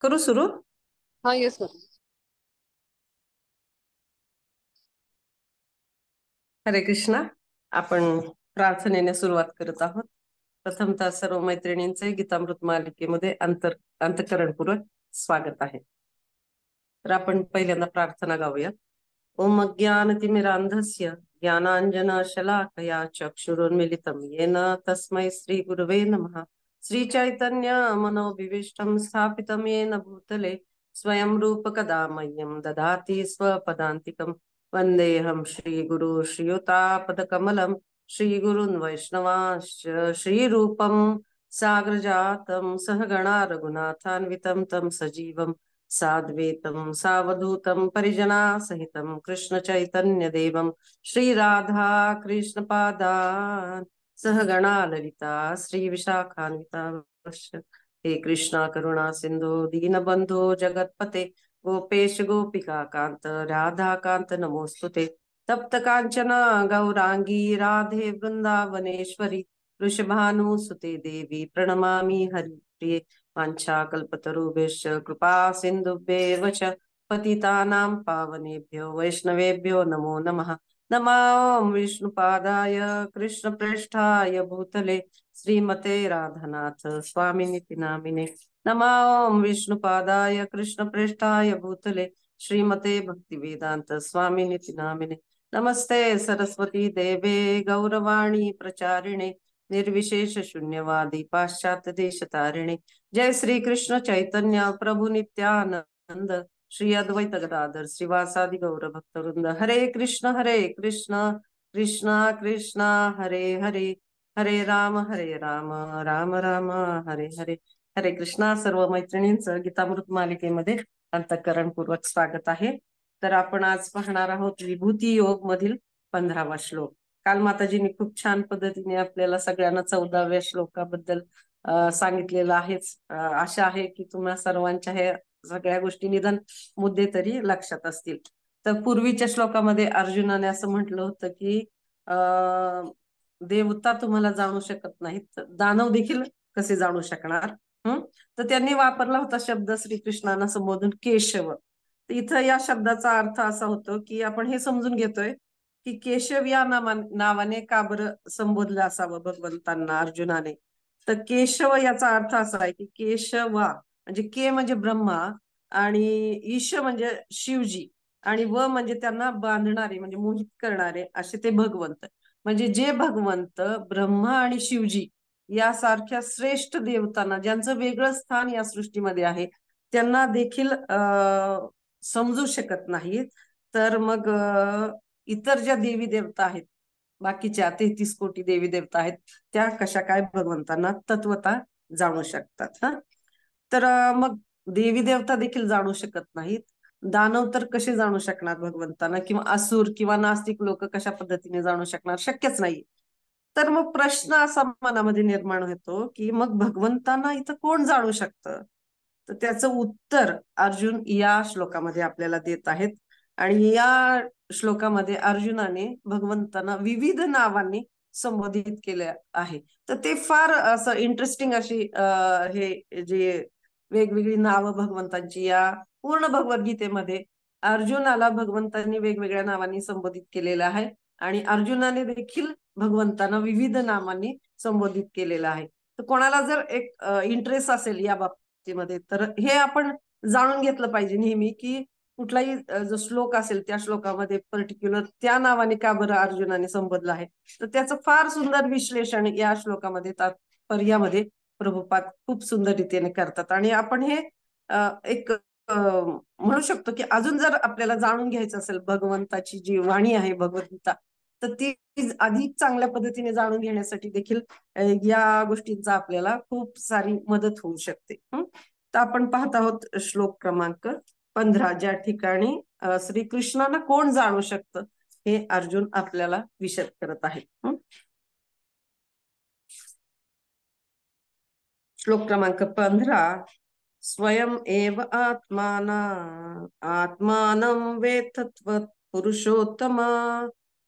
करू सुरू. हाँ यस सर. हरे कृष्णा. आपण प्रार्थनेने सुरुवात करत आहोत. प्रथमतः सर्व मैत्रिणींचे गीतामृत मालिकेमध्ये अंतःकरणपूर्वक स्वागत आहे. तर आपण पहिल्यांदा प्रार्थना गाऊया. ओम अज्ञानतिमिरान्धस्य ज्ञानाञ्जनशलाकया चक्षुरुन्मीलितं येन तस्मै श्री गुरवे नमः. श्री चैतन्य मनोभीष्टं स्थापितं येन भूतले स्वयं रूप कदा मह्यं ददाति स्वपदान्तिकम्. वन्देऽहं श्रीगुरु श्रीयुतापदकमलं श्रीगुरुन् वैष्णवांश्च श्रीरूपं साग्रजातं सहगणा रघुनाथान्वितं तं सजीवं साद्वैतं सावधूतं परिजना सहितं कृष्ण चैतन्य देवं श्रीराधा कृष्णपादान् सहगणा ललिता श्री विशाखान्विता. हे कृष्णा करुणा सिंधु दीनबंधो जगतपते गोपेश गोपिका कांत राधा कांत नमोस्तुते. तप्त कांचन गौरांगी राधे वृंदावनेश्वरी वृषभानुसुते देवी प्रणमामि हरिप्रिये. वाञ्छाकल्पतरुभ्यश्च कृपा सिन्धुभ्येव च पतितानां पावनेभ्यो वैष्णवेभ्यो नमो नमः. नमो विष्णुपादाय कृष्णप्रेष्ठाय भूतले श्रीमते राधानाथ स्वामिनिति नामिने. नमो विष्णुपादाय कृष्णप्रेष्ठाय भूतले श्रीमते भक्तिवेदांत स्वामिनिति नामिने. नमस्ते सरस्वती देवे गौरवाणी प्रचारिणे निर्विशेष शून्यवादी पाश्चात्य देश तारिणे. जय श्री कृष्ण चैतन्य प्रभु नित्यानंद श्री अद्वैत गदाधर श्रीवासादि गौर भक्तवृंद. हरे कृष्ण कृष्ण कृष्ण हरे हरे हरे राम राम राम हरे हरे. हरे कृष्णा. सर्व मैत्रिणींचं गीतामृत मालिकेमध्ये अंतःकरणपूर्वक स्वागत आहे. तर आपण आज पाहणार आहोत विभूती योग मधील 15वा श्लोक. काल माताजींनी खूप छान पद्धतीने आपल्याला सगळ्यांना 14व्या श्लोकाबद्दल सांगितलेलं आहेच. आशा आहे की तुम्हा सर्वांच्या हे सगळ्या गोष्टी निदान मुद्दे तरी लक्षात असतील. तर पूर्वीच्या श्लोकामध्ये अर्जुनाने असं म्हटलं होतं की देवता तुम्हाला जाणू शकत नाहीत, दानव देखील कसे जाणू शकणार. तर त्यांनी वापरला होता शब्द श्रीकृष्णांना संबोधून केशव. तर इथं या शब्दाचा अर्थ असा होतो की आपण हे समजून घेतोय की केशव या नावाने का बरं संबोधलं असावं भगवंतांना अर्जुनाने. तर केशव याचा अर्थ असा आहे की केशवा म्हणजे के म्हणजे ब्रह्मा आणि ईश म्हणजे शिवजी आणि व म्हणजे त्यांना बांधणारे म्हणजे मोहित करणारे असे ते भगवंत. म्हणजे जे भगवंत ब्रह्मा आणि शिवजी यासारख्या श्रेष्ठ देवतांना ज्यांचं वेगळं स्थान या सृष्टीमध्ये आहे त्यांना देखील समजू शकत नाहीत. तर मग इतर ज्या देवी देवता आहेत, बाकीच्या 33 कोटी देवी देवता आहेत, त्या कशा काय भगवंतांना तत्वता जाणू शकतात. तर मग देवी देवता देखील जाणू शकत नाहीत, दानव तर कसे जाणू शकणार भगवंतांना, किंवा असुर किंवा नास्तिक लोक कशा पद्धतीने जाणू शकणार, शक्यच नाही. तर मग प्रश्न असा मनामध्ये निर्माण होतो की मग भगवंतांना इथं कोण जाणू शकतं. तर त्याचं उत्तर अर्जुन या श्लोकामध्ये आपल्याला देत आहेत. आणि या श्लोकामध्ये अर्जुनाने भगवंतांना विविध नावांनी संबोधित केले आहे. तर ते फार असं इंटरेस्टिंग अशी हे जे वेगवेगळी नावं भगवंतांची या पूर्ण भगवद्गीतेमध्ये अर्जुनाला भगवंतांनी वेगवेगळ्या नावांनी संबोधित केलेलं आहे. आणि अर्जुनाने देखील भगवंतांना विविध नामांनी संबोधित केलेलं आहे. तर कोणाला जर एक इंटरेस्ट असेल या बाबतीमध्ये तर हे आपण जाणून घेतलं पाहिजे नेहमी की कुठलाही जो श्लोक असेल त्या श्लोकामध्ये पर्टिक्युलर त्या नावाने का बरं अर्जुनाने संबोधलं आहे. तर त्याचं फार सुंदर विश्लेषण या श्लोकामध्ये तात्पर्यामध्ये प्रभुपाद खूप सुंदर रीतीने करतात. आणि आपण हे एक म्हणू शकतो की अजून जर आपल्याला जाणून घ्यायचं असेल भगवंताची जी वाणी आहे भगवद्गीता, तर ती अधिक चांगल्या पद्धतीने जाणून घेण्यासाठी देखील या गोष्टींचा आपल्याला खूप सारी मदत होऊ शकते. तर आपण पाहत आहोत श्लोक क्रमांक 15, ज्या ठिकाणी श्रीकृष्णांना कोण जाणू शकतं हे अर्जुन आपल्याला विशद करत आहे. श्लोक क्रमांक 15. स्वयं एव आत्मानं वेत्तत्व पुरुषोत्तम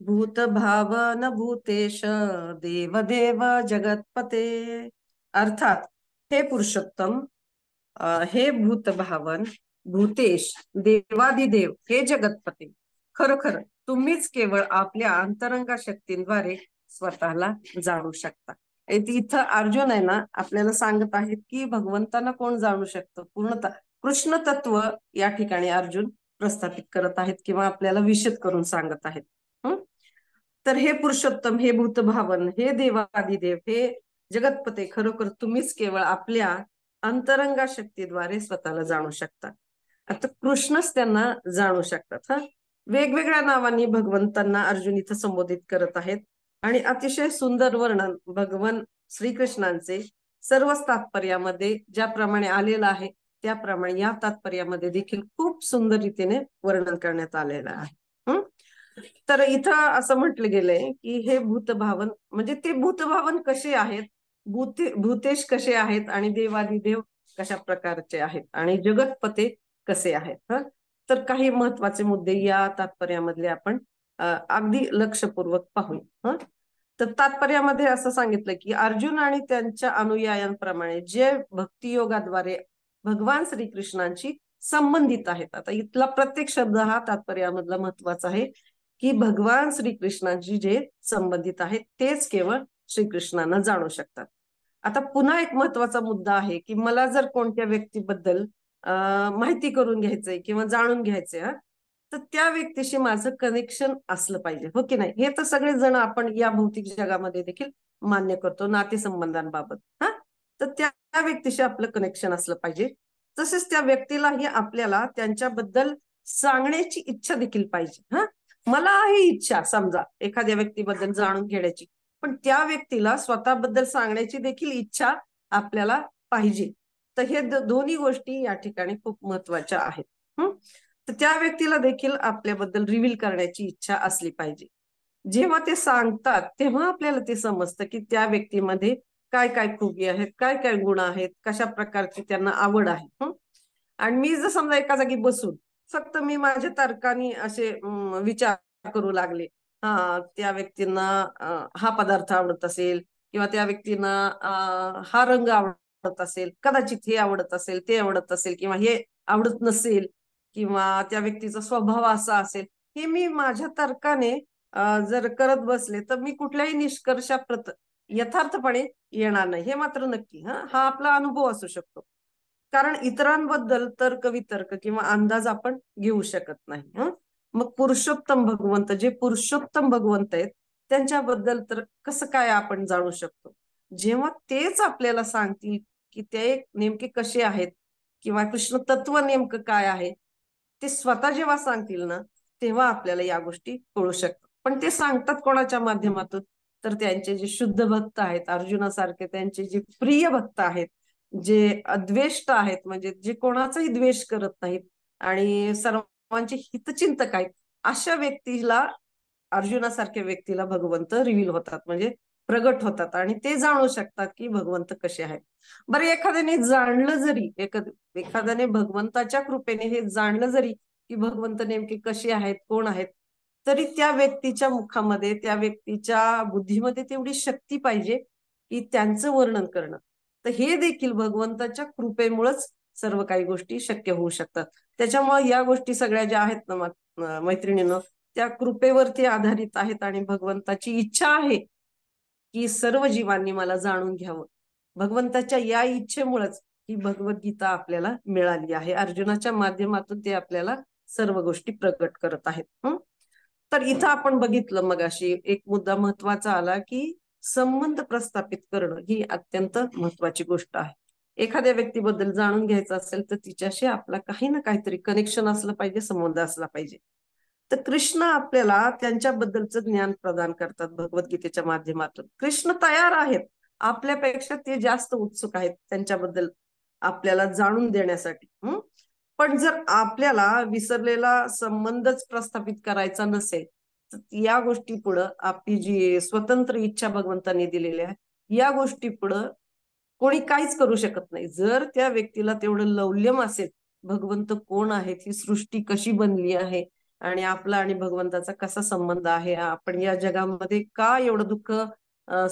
भूत भावन भूतेश देवदेव जगतपते. अर्थात हे पुरुषोत्तम, हे भूतभावन भूतेश देवादिदेव हे जगतपती, खरोखर तुम्हीच केवळ आपल्या अंतरंगा शक्तींद्वारे स्वतःला जाणू शकता. इथं अर्जुन आहे ना आपल्याला सांगत आहेत की भगवंतांना कोण जाणू शकतं पूर्णतः. कृष्ण तत्व या ठिकाणी अर्जुन प्रस्थापित करत आहेत किंवा आपल्याला विशद करून सांगत आहेत. तर हे पुरुषोत्तम, हे भूतभावन, हे देवादिदेव, हे जगतपते, खरोखर तुम्हीच केवळ आपल्या अंतरंगा शक्तीद्वारे स्वतःला जाणू शकता. आता कृष्णच त्यांना जाणू शकतात. वेगवेगळ्या नावांनी भगवंतांना अर्जुन इथं संबोधित करत आहेत आणि अतिशय सुंदर वर्णन भगवान श्रीकृष्णांचे सर्वच तात्पर्यामध्ये ज्याप्रमाणे आलेलं आहे त्याप्रमाणे या तात्पर्यामध्ये देखील खूप सुंदर रीतीने वर्णन करण्यात आलेलं आहे. तर इथं असं म्हटलं गेलंय की हे भूतभावन म्हणजे ते भूतभावन कसे आहेत, भूतेश कसे आहेत आणि देवादिदेव कशा प्रकारचे आहेत आणि जगतपते कसे आहेत. तर काही महत्वाचे मुद्दे या तात्पर्यामधले आपण अगदी लक्षपूर्वक पाहूया. तर तात्पर्यामध्ये असं सांगितलं की अर्जुन आणि त्यांच्या अनुयायांप्रमाणे जे भक्तियोगाद्वारे भगवान श्रीकृष्णांची संबंधित आहेत. आता इथला प्रत्येक शब्द हा तात्पर्यामधला महत्वाचा आहे की भगवान श्रीकृष्णांशी जे संबंधित आहेत तेच केवळ श्रीकृष्णांना जाणू शकतात. आता पुन्हा एक महत्वाचा मुद्दा आहे की मला जर कोणत्या व्यक्तीबद्दल माहिती करून घ्यायचंय किंवा जाणून घ्यायचंय तर त्या व्यक्तीशी माझं कनेक्शन असलं पाहिजे, हो की नाही. हे तर सगळे जण आपण या भौतिक जगामध्ये देखील मान्य करतो नातेसंबंधांबाबत. तर त्या व्यक्तीशी आपलं कनेक्शन असलं पाहिजे. तसेच त्या व्यक्तीलाही आपल्याला त्यांच्याबद्दल सांगण्याची इच्छा देखील पाहिजे. मला आहे इच्छा समजा एखाद्या व्यक्तीबद्दल जाणून घेण्याची, पण त्या व्यक्तीला स्वतःबद्दल सांगण्याची देखील इच्छा आपल्याला पाहिजे. तर हे दोन्ही गोष्टी या ठिकाणी खूप महत्वाच्या आहेत. तर त्या व्यक्तीला देखील आपल्याबद्दल रिव्हील करण्याची इच्छा असली पाहिजे. जेव्हा ते सांगतात तेव्हा आपल्याला ते समजतं की त्या व्यक्तीमध्ये काय काय खूबी आहेत, काय काय गुण आहेत, कशा प्रकारची त्यांना आवड आहे. आणि मी जर समजा एका जागी बसून फक्त मी माझ्या तर्काने असे विचार करू लागले, त्या व्यक्तींना हा पदार्थ आवडत असेल किंवा त्या व्यक्तींना हा रंग आवडत असेल, कदाचित हे आवडत असेल, ते आवडत असेल किंवा हे आवडत नसेल किंवा त्या व्यक्तीचा स्वभाव असा असेल, हे मी माझ्या तर्काने जर करत बसले तर मी कुठल्याही निष्कर्षाप्रत यथार्थपणे येणार नाही, हे मात्र नक्की. हा आपला अनुभव असू शकतो, कारण इतरांबद्दल तर्क वितर्क किंवा अंदाज आपण घेऊ शकत नाही. मग पुरुषोत्तम भगवंत, जे पुरुषोत्तम भगवंत आहेत त्यांच्याबद्दल तर कसं काय आपण जाणू शकतो, जेव्हा तेच आपल्याला सांगतील की ते नेमके कसे आहेत किंवा कृष्ण तत्व नेमकं काय आहे, ते स्वतः जेव्हा सांगतील ना तेव्हा आपल्याला या गोष्टी कळू शकतात. पण ते सांगतात कोणाच्या माध्यमातून, तर त्यांचे जे शुद्ध भक्त आहेत अर्जुनासारखे, त्यांचे जे प्रिय भक्त आहेत, जे अद्वेष्ट आहेत, म्हणजे जे कोणाचाही द्वेष करत नाहीत आणि सर्वांचे हितचिंतक आहेत, अशा व्यक्तीला, अर्जुनासारख्या व्यक्तीला भगवंत रिव्हील होतात, म्हणजे प्रगट होतात आणि ते जाणू शकतात की भगवंत कसे आहेत. बरं, एखाद्याने जाणलं जरी, एखाद्याने भगवंताच्या कृपेने हे जाणलं जरी की भगवंत नेमके कसे आहेत, कोण आहेत, तरी त्या व्यक्तीच्या मुखामध्ये, त्या व्यक्तीच्या बुद्धीमध्ये तेवढी शक्ती पाहिजे की त्यांचं वर्णन करणं. तर हे देखील भगवंताच्या कृपेमुळेच सर्व काही गोष्टी शक्य होऊ शकतात. त्याच्यामुळे या गोष्टी सगळ्या ज्या आहेत ना मैत्रिणींनो, त्या कृपेवरती आधारित आहेत आणि भगवंताची इच्छा आहे की सर्व जीवांनी मला जाणून घ्यावं. भगवंताच्या या इच्छेमुळेच ही भगवद्गीता आपल्याला मिळाली आहे. अर्जुनाच्या माध्यमातून ते आपल्याला सर्व गोष्टी प्रकट करत आहेत. तर इथं आपण बघितलं मगाशी एक मुद्दा महत्वाचा आला की संबंध प्रस्थापित करणं ही अत्यंत महत्वाची गोष्ट आहे. एखाद्या व्यक्तीबद्दल जाणून घ्यायचं असेल तर तिच्याशी आपला काही ना काहीतरी कनेक्शन असलं पाहिजे, संबंध असला पाहिजे. तर कृष्ण आपल्याला त्यांच्याबद्दलचं ज्ञान प्रदान करतात भगवद्गीतेच्या माध्यमातून. कृष्ण तयार आहेत, आपल्यापेक्षा ते जास्त उत्सुक आहेत त्यांच्याबद्दल आपल्याला जाणून देण्यासाठी. पण जर आपल्याला विसरलेला संबंधच प्रस्थापित करायचा नसेल तर या गोष्टी पुढं आपली जी स्वतंत्र इच्छा भगवंतांनी दिलेली आहे या गोष्टी पुढं कोणी काहीच करू शकत नाही. जर त्या व्यक्तीला तेवढं लौल्यम असेल, भगवंत कोण आहेत, ही सृष्टी कशी बनली आहे आणि आपला आणि भगवंताचा कसा संबंध आहे, आपण या जगामध्ये का एवढं दुःख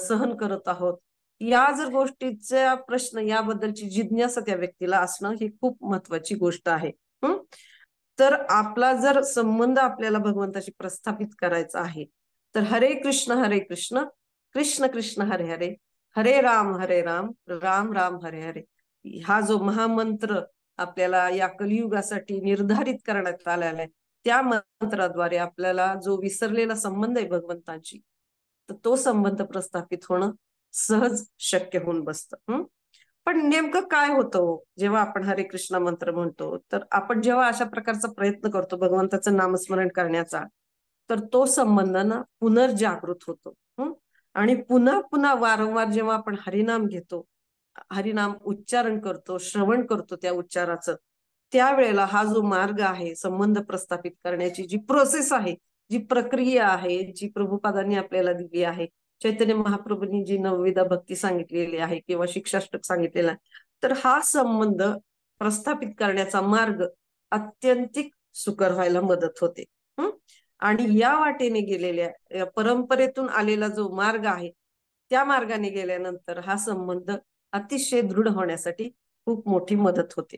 सहन करत आहोत, या जर गोष्टीचा प्रश्न, याबद्दलची जिज्ञासा त्या व्यक्तीला असणं ही खूप महत्वाची गोष्ट आहे. तर आपला जर संबंध आपल्याला भगवंताशी प्रस्थापित करायचा आहे, तर हरे कृष्ण कृष्ण कृष्ण हरे हरे, हरे राम राम राम हरे हरे, हा जो महामंत्र आपल्याला या कलियुगासाठी निर्धारित करण्यात आलेला आहे, त्या मंत्राद्वारे आपल्याला जो विसरलेला संबंध आहे भगवंतांशी, तर तो संबंध प्रस्थापित होणं सहज शक्य होऊन बसतं. पण नेमकं काय होतं जेव्हा आपण हरे कृष्ण मंत्र म्हणतो, तर आपण जेव्हा अशा प्रकारचा प्रयत्न करतो भगवंताचं नामस्मरण करण्याचा, तर तो संबंध ना पुनर्जागृत होतो. आणि पुन्हा पुन्हा वारंवार जेव्हा आपण हरिनाम घेतो, हरिनाम उच्चारण करतो, श्रवण करतो त्या उच्चाराचं, त्यावेळेला हा जो मार्ग आहे संबंध प्रस्थापित करण्याची जी प्रोसेस आहे, जी प्रक्रिया आहे, जी प्रभुपादांनी आपल्याला दिली आहे, चैतन्य महाप्रभूंनी जी नवविधा भक्ती सांगितलेली आहे किंवा शिक्षाष्टक सांगितलेला आहे, तर हा संबंध प्रस्थापित करण्याचा मार्ग अत्यंतिक सुकर व्हायला मदत होते. आणि या वाटेने गेलेल्या परंपरेतून आलेला जो मार्ग आहे, त्या मार्गाने गेल्यानंतर हा संबंध अतिशय दृढ होण्यासाठी खूप मोठी मदत होते.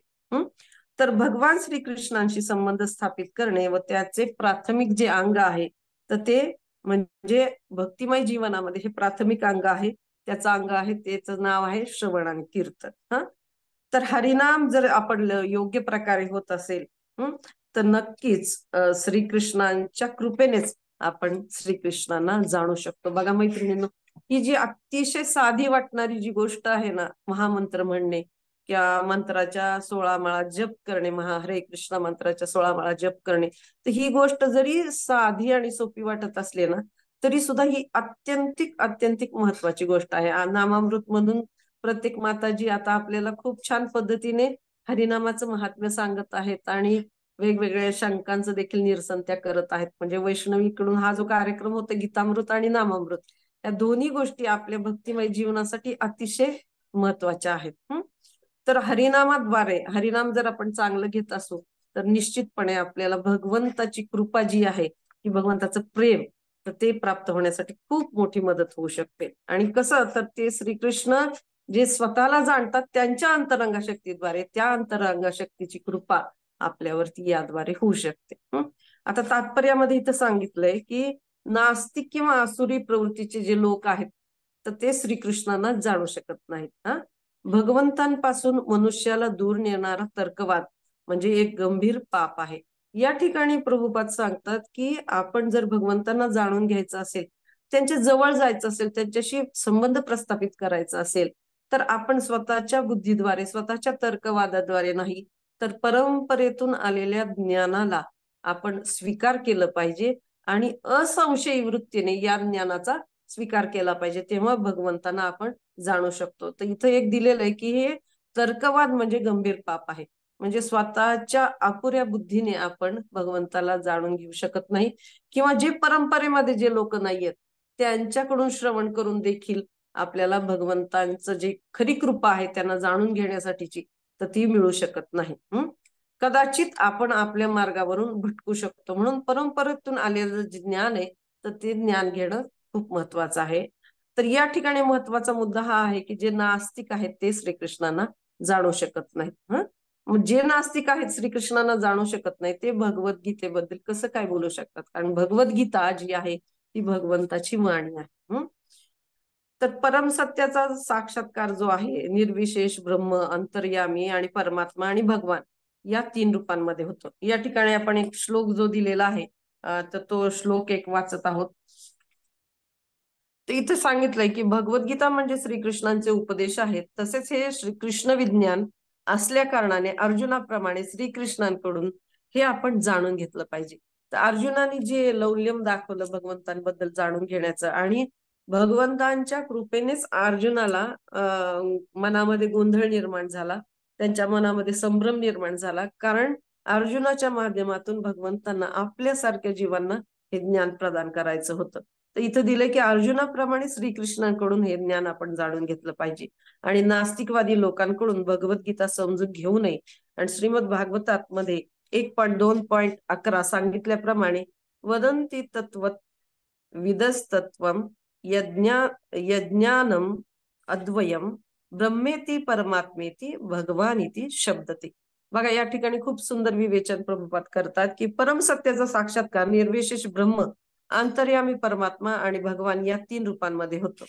तर भगवान श्रीकृष्णांशी संबंध स्थापित करणे व त्याचे प्राथमिक जे अंग आहे, तर ते म्हणजे भक्तिमय जीवनामध्ये हे प्राथमिक अंग आहे. त्याचं अंग आहे, त्याचं नाव आहे श्रवण आणि कीर्तन. तर हरिनाम जर आपण योग्य प्रकारे होत असेल, तर नक्कीच श्रीकृष्णांच्या कृपेनेच आपण श्रीकृष्णांना जाणू शकतो. बघा मैत्रिणींनो, ही जी अतिशय साधी वाटणारी जी गोष्ट आहे ना, महामंत्र म्हणणे किंवा मंत्राच्या 16 माळा जप करणे, हरे कृष्ण मंत्राच्या 16 माळा जप करणे, तर ही गोष्ट जरी साधी आणि सोपी वाटत असले ना, तरी सुद्धा ही अत्यंतिक महत्वाची गोष्ट आहे. नामामृत मधून प्रत्येक माताजी आता आपल्याला खूप छान पद्धतीने हरिनामाचं महात्म्य सांगत आहेत आणि वेगवेगळ्या शंकांचं देखील निरसन त्या करत आहेत. म्हणजे वैष्णवीकडून हा जो कार्यक्रम होता, गीतामृत आणि नामामृत, या दोन्ही गोष्टी आपल्या भक्तिमय जीवनासाठी अतिशय महत्वाच्या आहेत. तर हरिनामाद्वारे, हरिनाम जर आपण चांगलं घेत असू, तर निश्चितपणे आपल्याला भगवंताची कृपा जी आहे, की भगवंताचं प्रेम, तर ते प्राप्त होण्यासाठी खूप मोठी मदत होऊ शकते. आणि कसं, तर ते श्रीकृष्ण जे स्वतःला जाणतात त्यांच्या अंतरंग शक्तीद्वारे, त्या अंतरंग शक्तीची कृपा आपल्यावरती याद्वारे होऊ शकते. आता तात्पर्यामध्ये इथं सांगितलंय की नास्तिक किंवा आसुरी प्रवृत्तीचे जे लोक आहेत, तर ते श्रीकृष्णांना जाणू शकत नाहीत. भगवंतांपासून मनुष्याला दूर नेणारा तर्कवाद म्हणजे एक गंभीर पाप आहे. या ठिकाणी प्रभुपाद सांगतात की आपण जर भगवंतांना जाणून घ्यायचं असेल, त्यांच्या जवळ जायचं असेल, त्यांच्याशी संबंध प्रस्थापित करायचा असेल, तर आपण स्वतःच्या बुद्धीद्वारे, स्वतःच्या तर्कवादाद्वारे नाही, तर परंपरेतून आलेल्या ज्ञानाला आपण स्वीकार केलं पाहिजे आणि असंशयी वृत्तीने या ज्ञानाचा स्वीकार केला पाहिजे. तेव्हा भगवंतांना आपण जाणू शकतो. तर इथं एक दिलेलं आहे की हे तर्कवाद म्हणजे गंभीर पाप आहे. म्हणजे स्वतःच्या अपुऱ्या बुद्धीने आपण भगवंताला जाणून घेऊ शकत नाही, किंवा जे परंपरेमध्ये जे लोक नाहीयेत त्यांच्याकडून श्रवण करून देखील आपल्याला भगवंतांचं जे खरी कृपा आहे त्यांना जाणून घेण्यासाठीची, तर ती मिळू शकत नाही. कदाचित आपण आपल्या मार्गावरून भटकू शकतो. म्हणून परंपरेतून आलेलं जे ज्ञान आहे, तर ते ज्ञान घेणं खूप महत्वाचं आहे. तर या ठिकाणी महत्वाचा मुद्दा हा आहे की जे नास्तिक आहेत ते श्रीकृष्णांना जाणू शकत नाहीत. मग जे नास्तिक आहेत श्रीकृष्णांना जाणू शकत नाही, ते भगवद्गीतेबद्दल कसं काय बोलू शकतात? कारण भगवद्गीता जी आहे ती भगवंताची वाणी आहे. तर परम सत्याचा साक्षात्कार जो आहे, निर्विशेष ब्रह्म, अंतर्यामी आणि परमात्मा आणि भगवान, या 3 रूपांमध्ये होतो. या ठिकाणी आपण एक श्लोक जो दिलेला आहे, तर तो श्लोक एक वाचत आहोत. तर इथे सांगितलंय की भगवद्गीता म्हणजे श्रीकृष्णांचे उपदेश आहेत, तसेच हे श्रीकृष्ण विज्ञान असल्या कारणाने अर्जुनाप्रमाणे श्रीकृष्णांकडून हे आपण जाणून घेतलं पाहिजे. तर अर्जुनाने जे लौल्यम दाखवलं भगवंतांबद्दल जाणून घेण्याचं, आणि भगवंतांच्या कृपेनेच अर्जुनाला मनामध्ये गोंधळ निर्माण झाला, त्यांच्या मनामध्ये संभ्रम निर्माण झाला, कारण अर्जुनाच्या माध्यमातून भगवंतांना आपल्यासारख्या जीवांना हे ज्ञान प्रदान करायचं होतं. तर इथं दिलंय की अर्जुनाप्रमाणे श्रीकृष्णांकडून हे ज्ञान आपण जाणून घेतलं पाहिजे आणि नास्तिकवादी लोकांकडून भगवद्गीता समजून घेऊ नये. आणि श्रीमद भागवतात मध्ये 1.2.11 सांगितल्याप्रमाणे वदंती तत्व विदस्तत्वम यज्ञानम अद्वयम ब्रह्मेती परमात्मेती भगवानिती शब्दते. बघा या ठिकाणी खूप सुंदर विवेचन प्रभुपाद करतात की परमसत्याचा साक्षात्कार निर्विशेष ब्रह्म, अंतर्यामी परमात्मा आणि भगवान या 3 रूपांमध्ये होतो.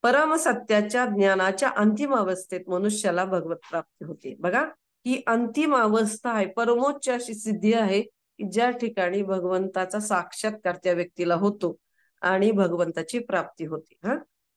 परमसत्याच्या ज्ञानाच्या अंतिम अवस्थेत मनुष्याला भगवत प्राप्ती होते. बघा ही अंतिम अवस्था आहे, परमोच्च अशी सिद्धी आहे की ज्या ठिकाणी भगवंताचा साक्षात्कार त्या व्यक्तीला होतो आणि भगवंताची प्राप्ती होते.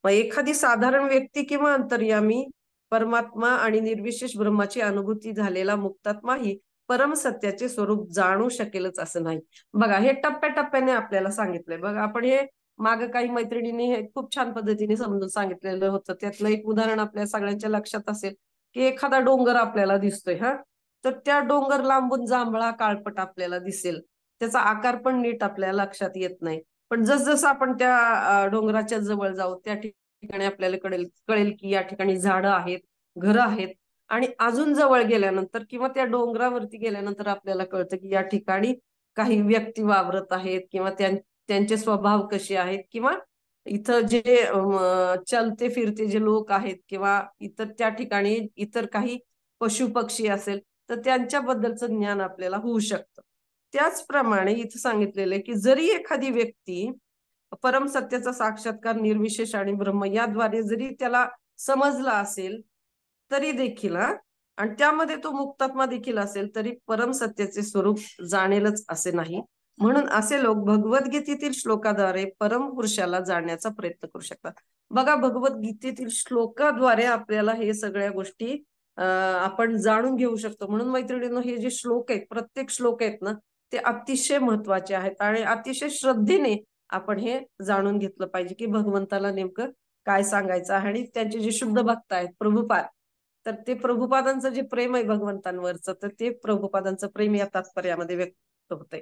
मग एखादी साधारण व्यक्ती किंवा अंतर्यामी परमात्मा आणि निर्विशेष ब्रह्माची अनुभूती झालेला मुक्तात्माही परमसत्याचे स्वरूप जाणू शकेलच असं नाही. बघा हे टप्प्याटप्प्याने आपल्याला सांगितलंय. बघा आपण हे माग काही मैत्रिणींनी हे खूप छान पद्धतीने समजून सांगितलेलं होतं. त्यातलं एक उदाहरण आपल्या सगळ्यांच्या लक्षात असेल की एखादा डोंगर आपल्याला दिसतोय, तर त्या डोंगर लांबून जांभळा काळपट आपल्याला दिसेल, त्याचा आकार पण नीट आपल्या लक्षात येत नाही. पण जसजसं आपण त्या डोंगराच्या जवळ जाऊ त्या ठिकाणी आपल्याला कळेल की या ठिकाणी झाडं आहेत, घरं आहेत. आणि अजून जवळ गेल्यानंतर किंवा त्या डोंगरावरती गेल्यानंतर आपल्याला कळतं की या ठिकाणी काही व्यक्ती वावरत आहेत किंवा त्यांचे स्वभाव कसे आहेत किंवा इथं जे चलते फिरते जे लोक आहेत किंवा इतर त्या ठिकाणी इतर काही पशु पक्षी असेल तर त्यांच्याबद्दलचं ज्ञान आपल्याला होऊ शकतं. त्याचप्रमाणे इथं सांगितलेलं आहे की जरी एखादी व्यक्ती परमसत्याचा साक्षात्कार निर्विशेष आणि ब्रह्म याद्वारे जरी त्याला समजला असेल तरी देखील आणि त्यामध्ये तो मुक्तात्मा देखील असेल तरी परमसत्याचे स्वरूप जाणेलच असे नाही. म्हणून असे लोक भगवद्गीतेतील श्लोकाद्वारे परमपुरुषाला जाणण्याचा प्रयत्न करू शकतात. बघा भगवद्गीतेतील श्लोकाद्वारे आपल्याला हे सगळ्या गोष्टी आपण जाणून घेऊ शकतो. म्हणून मैत्रिणींनो हे जे श्लोक आहेत, प्रत्येक श्लोक आहेत ना, ते अतिशय महत्वाचे आहेत आणि अतिशय श्रद्धेने आपण हे जाणून घेतलं पाहिजे की भगवंताला नेमकं काय सांगायचं आहे. आणि त्यांचे जे शुद्ध भक्त आहेत प्रभुपाद, तर ते प्रभुपादांचं जे प्रेम आहे भगवंतांवरचं, तर ते प्रभुपादांचं प्रेम या तात्पर्यामध्ये व्यक्त होतंय.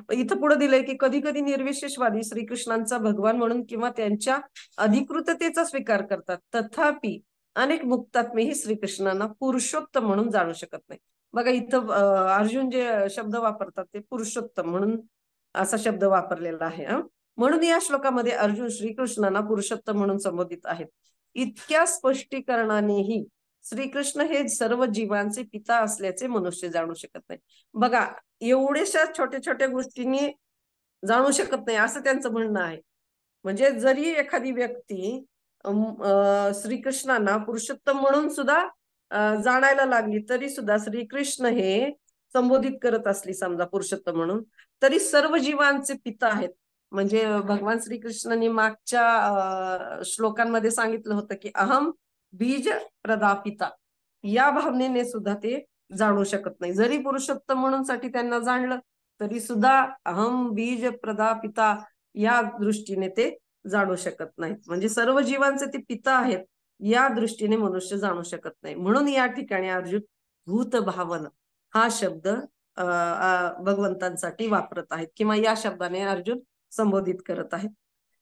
इथं पुढे दिलंय की कधी कधी निर्विशेषवादी श्रीकृष्णांचा भगवान म्हणून किंवा त्यांच्या अधिकृततेचा स्वीकार करतात, तथापि अनेक मुक्तात्मेही श्रीकृष्णांना पुरुषोत्तम म्हणून जाणू शकत नाही. बघा इथं अर्जुन जे शब्द वापरतात ते पुरुषोत्तम म्हणून असा शब्द वापरलेला आहे. म्हणून या श्लोकामध्ये अर्जुन श्रीकृष्णांना पुरुषोत्तम म्हणून संबोधित आहेत. इतक्या स्पष्टीकरणानेही श्रीकृष्ण हे सर्व जीवांचे पिता असल्याचे मनुष्य जाणू शकत नाही. बघा एवढ्याशा छोट्या छोट्या गोष्टींनी जाणू शकत नाही असं त्यांचं म्हणणं आहे. म्हणजे जरी एखादी व्यक्ती श्रीकृष्णांना पुरुषोत्तम म्हणून सुद्धा जाणायला लागली तरी सुद्धा श्रीकृष्ण हे संबोधित करत असली समजा पुरुषोत्तम म्हणून, तरी सर्व जीवांचे पिता आहेत. म्हणजे भगवान श्रीकृष्णांनी मागच्या श्लोकांमध्ये सांगितलं होतं की अहम बीज प्रदापिता, या भावनेने सुद्धा ते जाणू शकत नाही. जरी पुरुषोत्तम म्हणून साठी त्यांना जाणलं तरी सुद्धा अहम बीज प्रदापिता या दृष्टीने ते जाणू शकत नाहीत. म्हणजे सर्व जीवांचे ते पिता आहेत या दृष्टीने मनुष्य जाणू शकत नाही. म्हणून या ठिकाणी अर्जुन भूत भावना हा शब्द भगवंतांसाठी वापरत आहेत किंवा या शब्दाने अर्जुन संबोधित करत आहेत.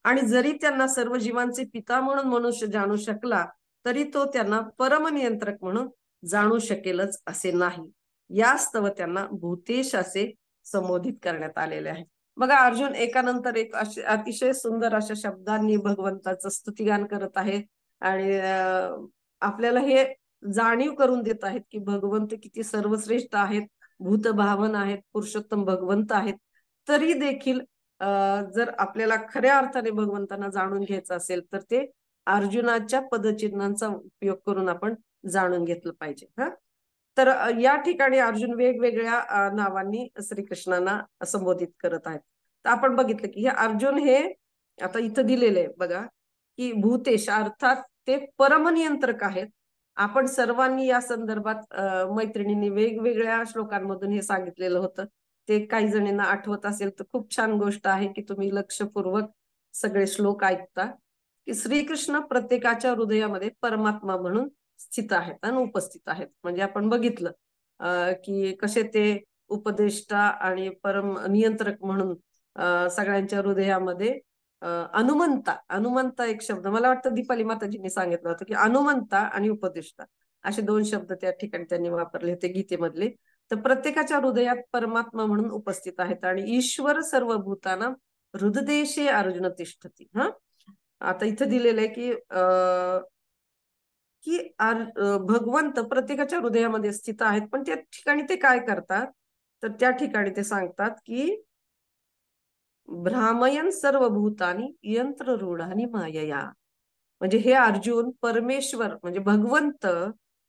आणि जरी त्यांना सर्व जीवांचे पिता म्हणून मनुष्य जाणू शकला तरी तो त्यांना परमनियंत्रक म्हणून जाणू शकेलच असे नाही. यास्तव त्यांना भूतेश असे संबोधित करण्यात आलेले आहे. बघा अर्जुन एकानंतर एक अतिशय सुंदर अशा शब्दांनी भगवंताचं स्तुतिगान करत आहे आणि आपल्याला हे जाणीव करून देत आहेत की भगवंत किती सर्वश्रेष्ठ आहेत, भूतभावन आहेत, पुरुषोत्तम भगवंत आहेत. तरी देखील जर आपल्याला खऱ्या अर्थाने भगवंतांना जाणून घ्यायचं असेल तर ते अर्जुनाच्या पदचिन्हांचा उपयोग करून आपण जाणून घेतलं पाहिजे. तर या ठिकाणी अर्जुन वेगवेगळ्या नावांनी श्रीकृष्णांना संबोधित करत आहेत. तर आपण बघितलं की हे अर्जुन हे आता इथं दिलेले आहे बघा की भूतेश अर्थात ते परमनियंत्रक आहेत. आपण सर्वांनी या संदर्भात मैत्रिणींनी वेगवेगळ्या श्लोकांमधून हे सांगितलेलं होतं. ते काही जणींना आठवत असेल तर खूप छान गोष्ट आहे की तुम्ही लक्षपूर्वक सगळे श्लोक ऐकता. की श्रीकृष्ण प्रत्येकाच्या हृदयामध्ये परमात्मा म्हणून स्थित आहेत आणि उपस्थित आहेत. म्हणजे आपण बघितलं की कसे ते उपदेष्टा आणि परम नियंत्रक म्हणून सगळ्यांच्या हृदयामध्ये अनुमंता एक शब्द मला वाटतं दीपाली माताजींनी सांगितलं होतं की अनुमंता आणि उपदेष्टा असे 2 शब्द त्या ठिकाणी त्यांनी वापरले होते गीतेमधले. तर प्रत्येकाच्या हृदयात परमात्मा म्हणून उपस्थित आहेत आणि ईश्वर सर्व भूताना हृददेशे अर्जुन तिष्ठती. आता इथं दिलेलं आहे की भगवंत प्रत्येकाच्या हृदयामध्ये स्थित आहेत, पण त्या ठिकाणी ते काय करतात, तर त्या ठिकाणी ते सांगतात की भ्रामयन सर्व भूतानी यंत्ररूढानी मायया. म्हणजे हे अर्जुन, परमेश्वर म्हणजे भगवंत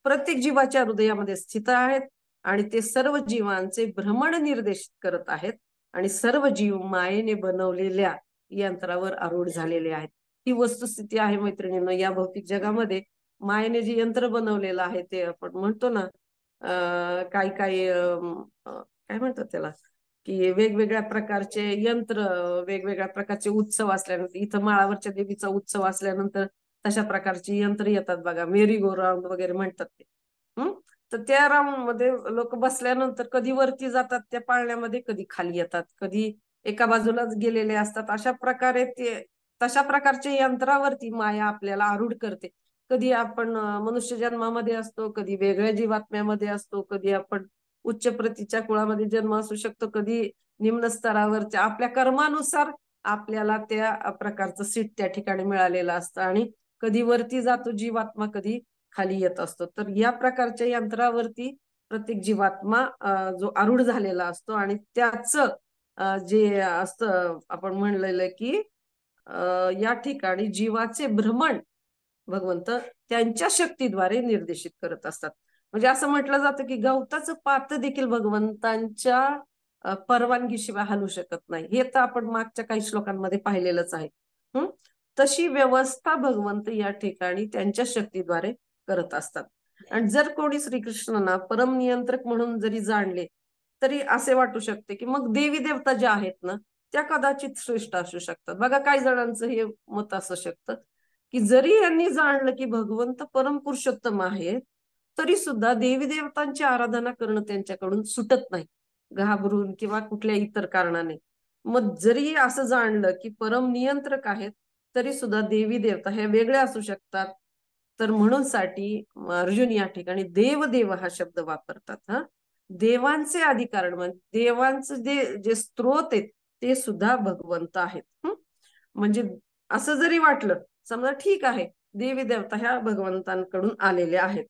प्रत्येक जीवाच्या हृदयामध्ये स्थित आहेत आणि ते सर्व जीवांचे भ्रमण निर्देशित करत आहेत आणि सर्व जीव मायेने बनवलेल्या यंत्रावर आरूढ झालेले आहेत. ही वस्तुस्थिती आहे मैत्रिणींनो. या भौतिक जगामध्ये मायेने जे यंत्र बनवलेलं आहे ते आपण म्हणतो ना, काही काही काय म्हणतात त्याला, की वेगवेगळ्या प्रकारचे यंत्र, वेगवेगळ्या प्रकारचे उत्सव असल्यानंतर, इथं माळावरच्या देवीचा उत्सव असल्यानंतर तशा प्रकारची यंत्र येतात बघा, मेरी गो राऊंड वगैरे म्हणतात ते. तर त्या राऊंड मध्ये लोक बसल्यानंतर कधी वरती जातात त्या पाळण्यामध्ये, कधी खाली येतात, कधी एका बाजूलाच गेलेले असतात. अशा प्रकारे ते तशा प्रकारच्या यंत्रावरती माया आपल्याला आरूढ करते. कधी आपण मनुष्य जन्मामध्ये असतो, कधी वेगळ्या जीवात्म्यामध्ये असतो, कधी आपण उच्च प्रतीच्या कुळामध्ये जन्म असू शकतो, कधी निम्न स्तरावरच्या. आपल्या कर्मानुसार आपल्याला त्या प्रकारचं सीट त्या ठिकाणी मिळालेलं असतं आणि कधी वरती जातो जीवात्मा, कधी खाली येत असतो. तर या प्रकारच्या यंत्रावरती प्रत्येक जीवात्मा जो आरूढ झालेला असतो आणि त्याच जे असतं, आपण म्हणलेलं की या ठिकाणी जीवाचे भ्रमण भगवंत त्यांच्या शक्तीद्वारे निर्देशित करत असतात. म्हणजे असं म्हटलं जातं की गवताचं पात देखील भगवंतांच्या परवानगीशिवाय हलू शकत नाही. हे तर आपण मागच्या काही श्लोकांमध्ये पाहिलेलंच आहे. तशी व्यवस्था भगवंत या ठिकाणी त्यांच्या शक्तीद्वारे करत असतात. आणि जर कोणी श्रीकृष्णांना परम नियंत्रक म्हणून जरी जाणले, तरी असे वाटू शकते की मग देवी देवता ज्या आहेत ना, त्या कदाचित श्रेष्ठ असू शकतात. बघा, काही जणांचं हे मत असू शकतं की जरी यांनी जाणलं की भगवंत परम पुरुषोत्तम आहे, तरी सुद्धा देवी देवतांची आराधना करणं त्यांच्याकडून सुटत नाही, घाबरून किंवा कुठल्या इतर कारणाने. मग जरी असं जाणलं की परम नियंत्रक आहेत, तरी सुद्धा देवी देवता ह्या वेगळ्या असू शकतात. तर म्हणून साठी अर्जुन या ठिकाणी देवदेव हा शब्द वापरतात. देवांचे अधिकारण म्हणजे देवांचं जे जे स्त्रोत आहेत ते सुद्धा भगवंत आहेत. म्हणजे असं जरी वाटलं, समजा ठीक आहे देवी देवता ह्या भगवंतांकडून आलेल्या आहेत,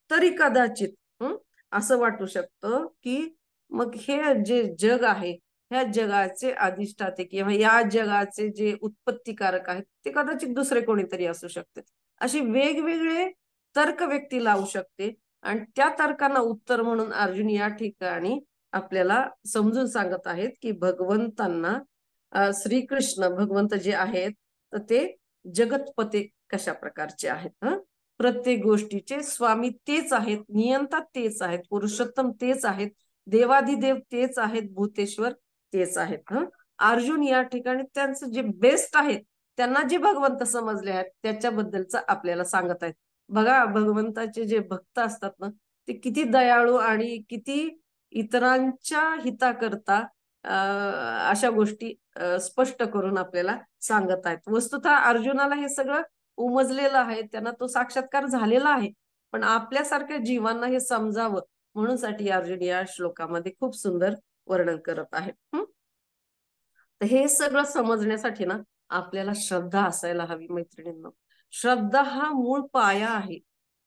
तरी कदाचित असं वाटू शकतं की मग हे जे जग आहे, ह्या जगाचे अधिष्ठाते किंवा या जगाचे जे उत्पत्तीकारक आहेत ते कदाचित दुसरे कोणीतरी असू शकते. अशी वेगवेगळे तर्क व्यक्ती लावू शकते आणि त्या तर्कांना उत्तर म्हणून अर्जुन या ठिकाणी आपल्याला समजून सांगत आहेत की भगवंतांना श्रीकृष्ण भगवंत जे आहेत तर ते जगतपते कशा प्रकारचे आहेत. प्रत्येक गोष्टीचे स्वामी तेच आहेत, नियंता तेच आहेत, पुरुषोत्तम तेच आहेत, देवाधिदेव तेच आहेत, भूतेश्वर तेच आहेत. अर्जुन या ठिकाणी त्यांचं जे बेस्ट आहेत, त्यांना जे भगवंत समजले आहेत त्याच्याबद्दलच आपल्याला सांगत आहेत. बघा, भगवंताचे जे भक्त असतात ना, ते किती दयाळू आणि किती इतरांच्या हिताकरता अशा गोष्टी स्पष्ट करून आपल्याला सांगत आहेत. वस्तुतः अर्जुनाला हे सगळं उमजलेलं आहे, त्यांना तो साक्षात्कार झालेला आहे, पण आपल्यासारख्या जीवांना हे समजावं म्हणून साठी अर्जुन या श्लोकामध्ये खूप सुंदर वर्णन करत आहे. तर हे सगळं समजण्यासाठी ना आपल्याला श्रद्धा असायला हवी मैत्रिणींनो. श्रद्धा हा मूळ पाया आहे.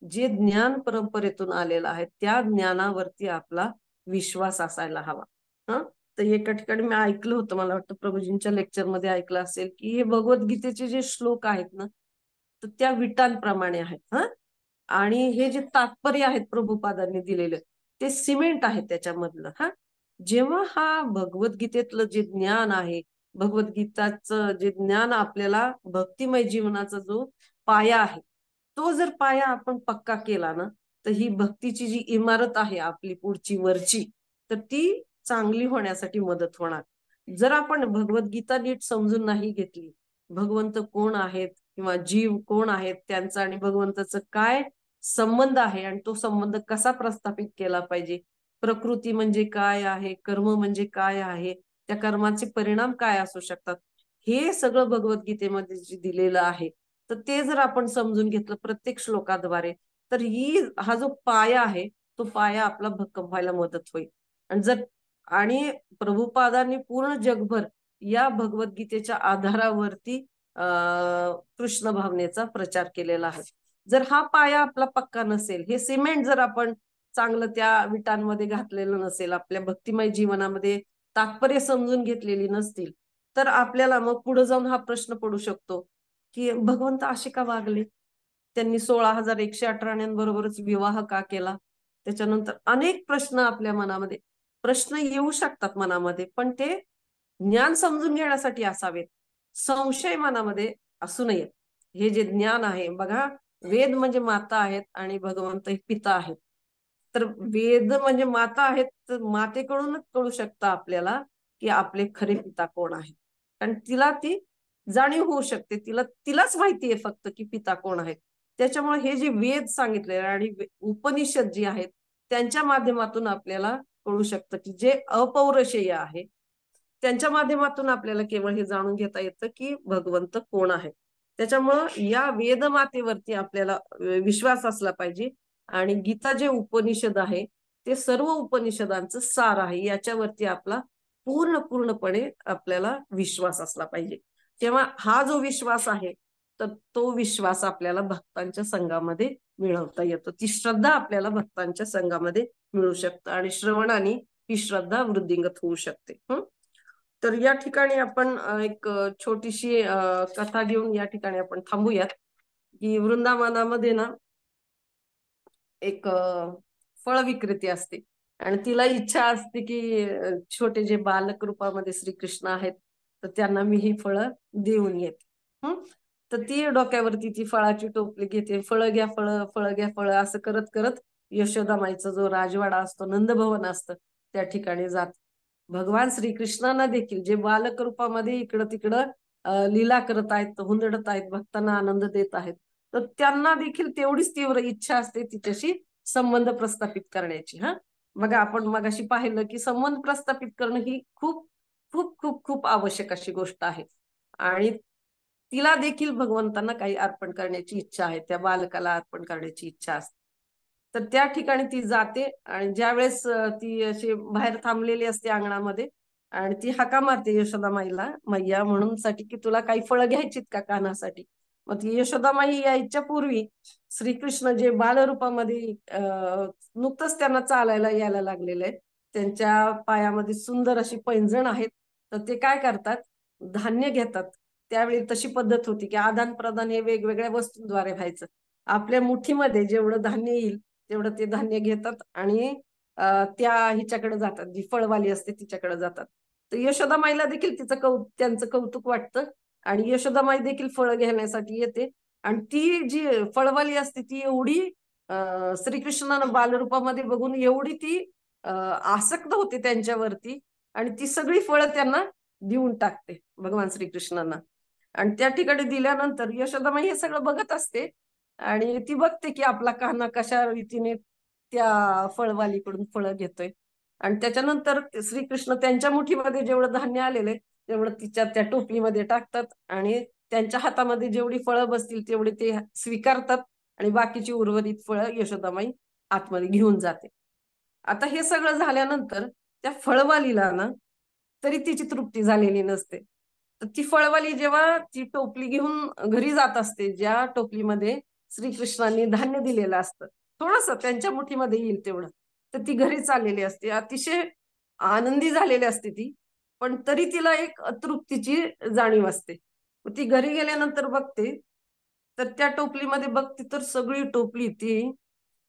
जे ज्ञान परंपरेतून आलेलं आहे त्या ज्ञानावरती आपला विश्वास असायला हवा. तर एका ठिकाणी मी ऐकलं होतं, मला वाटतं प्रभूजींच्या लेक्चरमध्ये ऐकलं असेल, की हे भगवद्गीतेचे जे श्लोक आहेत ना, तर त्या विटांप्रमाणे आहेत. आणि हे जे तात्पर्य आहेत प्रभुपादांनी दिलेले, ते सिमेंट आहे त्याच्यामधलं. जेव्हा हा भगवद्गीतेतलं जे ज्ञान आहे, भगवद्गीताचं जे ज्ञान आपल्याला भक्तिमय जीवनाचा जो पाया आहे, तो जर पाया आपण पक्का केला ना, तर ही भक्तीची जी इमारत आहे आपली पुढची वरची, तर ती चांगली होण्यासाठी मदत होणार. जर आपण भगवद्गीता नीट समजून नाही घेतली, भगवंत कोण आहेत किंवा जीव कोण आहेत, त्यांचा आणि भगवंताचं काय संबंध आहे आणि तो संबंध कसा प्रस्थापित केला पाहिजे, प्रकृती म्हणजे काय आहे, कर्म म्हणजे काय आहे, त्या कर्माचे परिणाम काय असू शकतात, हे सगळं भगवद्गीतेमध्ये जे दिलेलं आहे, तर ते जर आपण समजून घेतलं प्रत्येक श्लोकाद्वारे, तर हा जो पाया आहे तो पाया आपला भक्कम व्हायला मदत होईल. आणि प्रभुपादांनी पूर्ण जगभर या भगवद्गीतेच्या आधारावरती कृष्ण भावनेचा प्रचार केलेला आहे. जर हा पाया आपला पक्का नसेल, हे सिमेंट जर आपण चांगलं त्या विटांमध्ये घातलेलं नसेल, आपल्या भक्तिमय जीवनामध्ये तात्पर्य समजून घेतलेली नसतील, तर आपल्याला मग पुढे जाऊन हा प्रश्न पडू शकतो की भगवंत असे का वागले, त्यांनी 16,108 राण्यांबरोबरच विवाह का केला. त्याच्यानंतर अनेक प्रश्न आपल्या मनामध्ये प्रश्न येऊ शकतात मनामध्ये, पण ते ज्ञान समजून घेण्यासाठी असावेत, संशय मनामध्ये असू नये. हे जे ज्ञान आहे बघा, वेद म्हणजे माता आहेत आणि भगवंत हे पिता आहेत. तर वेद म्हणजे माता आहेत, तर मातेकडूनच कळू शकतं आपल्याला की आपले खरे पिता कोण आहे. कारण तिला ती जाणीव होऊ शकते, तिलाच माहितीये फक्त की पिता कोण आहेत. त्याच्यामुळे हे जे वेद सांगितले आणि उपनिषद जी आहेत त्यांच्या माध्यमातून आपल्याला कळू शकतं की जे अपौरुषेय आहे त्यांच्या माध्यमातून आपल्याला केवळ हे जाणून घेता येतं की भगवंत कोण आहे. त्याच्यामुळं या वेदमातेवरती आपल्याला विश्वास असला पाहिजे. आणि गीता जे उपनिषद आहे ते सर्व उपनिषदांचं सार आहे, याच्यावरती आपला पूर्णपणे आपल्याला विश्वास असला पाहिजे. तेव्हा हा जो विश्वास आहे तर तो विश्वास आपल्याला भक्तांच्या संघामध्ये मिळवता येतो. ती श्रद्धा आपल्याला भक्तांच्या संघामध्ये मिळू शकतं आणि श्रवणाने ही श्रद्धा वृद्धिंगत होऊ शकते. तर या ठिकाणी आपण एक छोटीशी कथा घेऊन या ठिकाणी आपण थांबूयात. की वृंदावनामध्ये ना एक फळ विक्रेती असते आणि तिला इच्छा असते की छोटे जे बालक रूपामध्ये श्रीकृष्ण आहेत तर त्यांना मी ही फळं देऊन येते. तर ती डोक्यावरती ती फळाची टोपली घेते, फळं घ्या फळं, फळं घ्या फळं असं करत करत यशोदामाईचा जो राजवाडा असतो, नंदभवन असतं, त्या ठिकाणी जात. भगवान श्रीकृष्णांना देखील जे बालक रूपामध्ये इकडं तिकडं लीला करत आहेत, हुंदडत आहेत, भक्तांना आनंद देत आहेत, तर त्यांना देखील तेवढीच तीव्र इच्छा असते तिच्याशी संबंध प्रस्थापित करण्याची. मग आपण मगाशी पाहिलं की संबंध प्रस्थापित करणं ही खूप खूप खूप खूप आवश्यक अशी गोष्ट आहे. आणि तिला देखील भगवंतांना काही अर्पण करण्याची इच्छा आहे, त्या बालकाला अर्पण करण्याची इच्छा असते. तर त्या ठिकाणी ती जाते आणि ज्या वेळेस ती अशी बाहेर थांबलेली असते अंगणामध्ये आणि ती हाका मारते यशोदामाईला, मैया म्हणून साठी की तुला काही फळं घ्यायचीत का कानासाठी. मग ती यशोदामाई यायच्या पूर्वी श्रीकृष्ण जे बालरूपामध्ये नुकतंच त्यांना चालायला यायला लागलेले आहेत, त्यांच्या पायामध्ये सुंदर अशी पैंजण आहेत. तर ते काय करतात, धान्य घेतात. त्यावेळी तशी पद्धत होती की आदान प्रदान हे वेगवेगळ्या वस्तूंद्वारे व्हायचं. आपल्या मुठीमध्ये जेवढं धान्य येईल तेवढं ते धान्य घेतात आणि त्या हिच्याकडे जातात, जी फळवाली असते तिच्याकडे जातात. तर यशोदामाईला देखील त्यांचं कौतुक वाटतं आणि यशोदामाई देखील फळं घेण्यासाठी येते. आणि ती जी फळवाली असते ती एवढी श्रीकृष्णानं बालरूपामध्ये बघून एवढी ती आसक्त होते त्यांच्यावरती आणि ती सगळी फळं त्यांना देऊन टाकते भगवान श्रीकृष्णांना. आणि त्या ठिकाणी दिल्यानंतर यशोदामाई हे सगळं बघत असते आणि ती बघते की आपला कान्हा कशा रीतीने त्या फळवालीकडून फळं घेतोय. आणि त्याच्यानंतर श्रीकृष्ण त्यांच्या मुठीमध्ये जेवढं धान्य आलेलं तेवढं तिच्या त्या टोपलीमध्ये टाकतात आणि त्यांच्या हातामध्ये जेवढी फळं बसतील तेवढी ते स्वीकारतात आणि बाकीची उर्वरित फळं यशोदामाई आतमध्ये घेऊन जाते. आता हे सगळं झाल्यानंतर त्या फळवालीला ना तरी तिची तृप्ती झालेली नसते. तर ती फळवाली जेव्हा ती टोपली घेऊन घरी जात असते, ज्या टोपलीमध्ये श्रीकृष्णांनी धान्य दिलेलं असतं, थोडस त्यांच्या मुठीमध्ये येईल तेवढं, तर ती घरी चाललेली असते, अतिशय आनंदी झालेली असते ती, पण तरी तिला एक अतृप्तीची जाणीव असते. ती घरी गेल्यानंतर बघते तर त्या टोपलीमध्ये बघते तर सगळी टोपली ती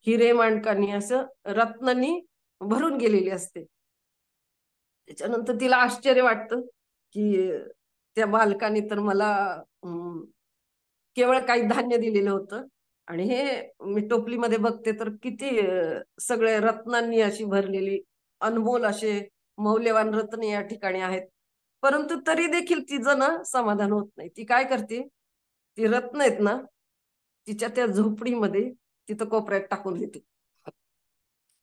हिरे माणकांनी असं रत्नांनी भरून गेलेली असते. त्याच्यानंतर तिला आश्चर्य वाटतं की त्या बालकाने तर मला केवळ काही धान्य दिलेलं होतं आणि हे मी टोपलीमध्ये बघते तर किती सगळे रत्नांनी अशी भरलेली अनमोल असे मौल्यवान रत्न या ठिकाणी आहेत. परंतु तरी देखील तिचं ना समाधान होत नाही. ती काय करते, ती रत्न आहेत ना तिच्या त्या झोपडीमध्ये तिथं कोपऱ्यात टाकून देते.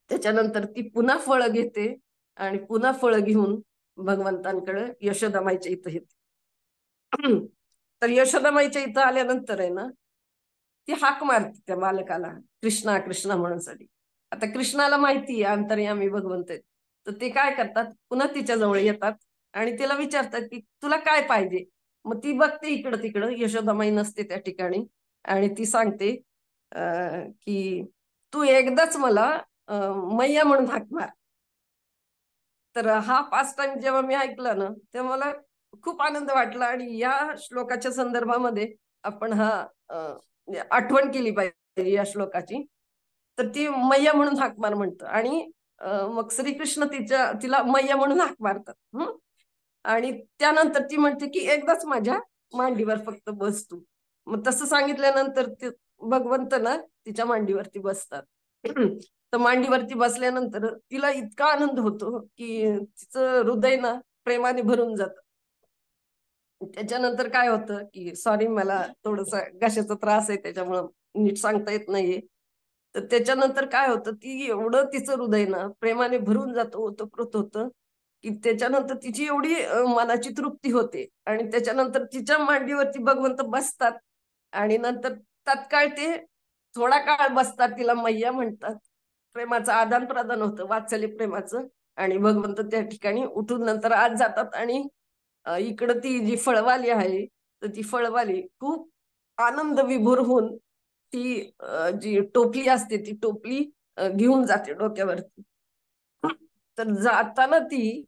त्याच्यानंतर ती पुन्हा फळं घेते आणि पुन्हा फळं घेऊन भगवंतांकडे यशोदामाईच्या इथं येते. तर यशोदामाईच्या इथं आल्यानंतर आहे ना ती हाक मारते त्या बालकाला, कृष्णा कृष्णा म्हणण्यासाठी. आता कृष्णाला माहिती आहे अंतर्यामी भगवंत आहेत, तर ते काय करतात, पुन्हा तिच्या जवळ येतात आणि तिला विचारतात की तुला काय पाहिजे. मग ती बघते इकडं तिकडं, यशोदामाई नसते त्या ठिकाणी, आणि ती सांगते की तू एकदाच मला मैया म्हणून हाक मार. तर हा पाच टाइम जेव्हा मी ऐकला ना, तेव्हा मला खूप आनंद वाटला. आणि या श्लोकाच्या संदर्भामध्ये आपण आठवण केली पाहिजे या श्लोकाची. तर ती मैया म्हणून हाक मार म्हणतं, आणि मग श्रीकृष्ण तिला मैया म्हणून हाक मारतात. आणि त्यानंतर ती म्हणते की एकदाच माझ्या मांडीवर फक्त बस तू. मग तसं सांगितल्यानंतर ते भगवंत ना तिच्या मांडीवरती बसतात. तर मांडीवरती बसल्यानंतर तिला इतका आनंद होतो की तिचं हृदय ना प्रेमाने भरून जात. त्याच्यानंतर काय होतं की, सॉरी मला थोडस घशाचा त्रास आहे त्याच्यामुळं नीट सांगता येत नाहीये. तर त्याच्यानंतर काय होतं, ती एवढं तिचं हृदय ना प्रेमाने भरून जातं, ओतप्रोत होतं, की त्याच्यानंतर तिची एवढी मनाची तृप्ती होते. आणि त्याच्यानंतर तिच्या मांडीवरती भगवंत बसतात, आणि नंतर तत्काळ ते थोडा काळ बसतात, तिला मैया म्हणतात. प्रेमाचं आदान प्रदान होतं, वात्सल्य प्रेमाचं. आणि भगवंत त्या ठिकाणी उठून नंतर आत जातात. आणि इकडं ती जी फळवाली आहे, तर ती फळवाली खूप आनंद विभोर होऊन ती जी टोपली असते ती टोपली घेऊन जाते डोक्यावरती. तर जाताना ती